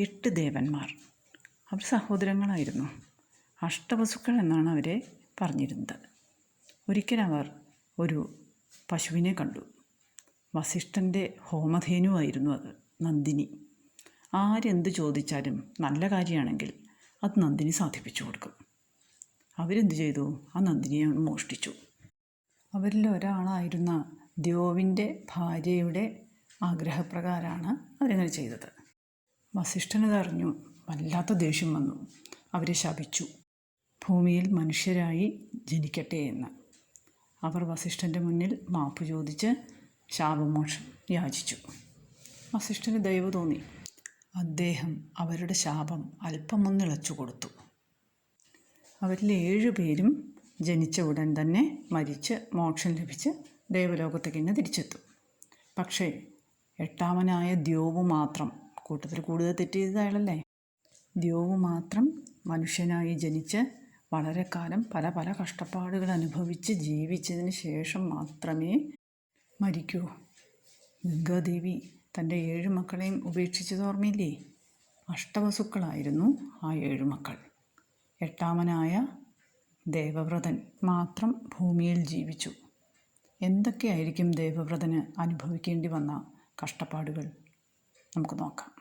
8 ദേവന്മാർ. അവർ സഹോദരങ്ങളായിരുന്നു. അഷ്ടവസുക്കൾ എന്നാണ് അവരെ പറഞ്ഞിരുന്നത്. ഒരിക്കൽ അവർ ഒരു പശുവിനെ കണ്ടു. വസിഷ്ഠൻ്റെ ഹോമധേനുവായിരുന്നു അത്, നന്ദിനി. ആരെന്ത് ചോദിച്ചാലും നല്ല കാര്യമാണെങ്കിൽ അത് നന്ദിനി സാധിപ്പിച്ചു കൊടുക്കും. അവരെന്ത് ചെയ്തു? ആ നന്ദിനിയെ മോഷ്ടിച്ചു. അവരിൽ ഒരാളായിരുന്ന ദ്യോവിൻ്റെ ഭാര്യയുടെ ആഗ്രഹപ്രകാരമാണ് അവരങ്ങനെ ചെയ്തത്. വസിഷ്ഠനതറിഞ്ഞു. വല്ലാത്ത ദേഷ്യം വന്നു. അവരെ ശപിച്ചു, ഭൂമിയിൽ മനുഷ്യരായി ജനിക്കട്ടെ എന്ന്. അവർ വസിഷ്ഠൻ്റെ മുന്നിൽ മാപ്പ് ചോദിച്ച് ശാപമോക്ഷം യാചിച്ചു. വസിഷ്ഠന് ദയവ് തോന്നി. അദ്ദേഹം അവരുടെ ശാപം അല്പമൊന്നിളച്ചു കൊടുത്തു. അവരിൽ 7 പേരും ജനിച്ച ഉടൻ തന്നെ മരിച്ച് മോക്ഷം ലഭിച്ച് ദേവലോകത്തേക്ക് തന്നെ തിരിച്ചെത്തും. പക്ഷേ 8ാമനായ ദ്യോവ് മാത്രം, കൂട്ടത്തിൽ കൂടുതൽ തെറ്റ് ചെയ്തത് അയാളല്ലേ, ദ്യോവ് മാത്രം മനുഷ്യനായി ജനിച്ച് വളരെ കാലം പല പല കഷ്ടപ്പാടുകൾ അനുഭവിച്ച് ജീവിച്ചതിന് ശേഷം മാത്രമേ മരിക്കൂ. ഗംഗാദേവി തൻ്റെ 7 മക്കളെയും ഉപേക്ഷിച്ചത് ഓർമ്മയില്ലേ? അഷ്ടവസുക്കളായിരുന്നു ആ 7 മക്കൾ. 8ാമനായ ദേവവ്രതൻ മാത്രം ഭൂമിയിൽ ജീവിച്ചു. എന്തൊക്കെയായിരിക്കും ദേവവ്രതന് അനുഭവിക്കേണ്ടി വന്ന കഷ്ടപ്പാടുകൾ? നമുക്ക് നോക്കാം.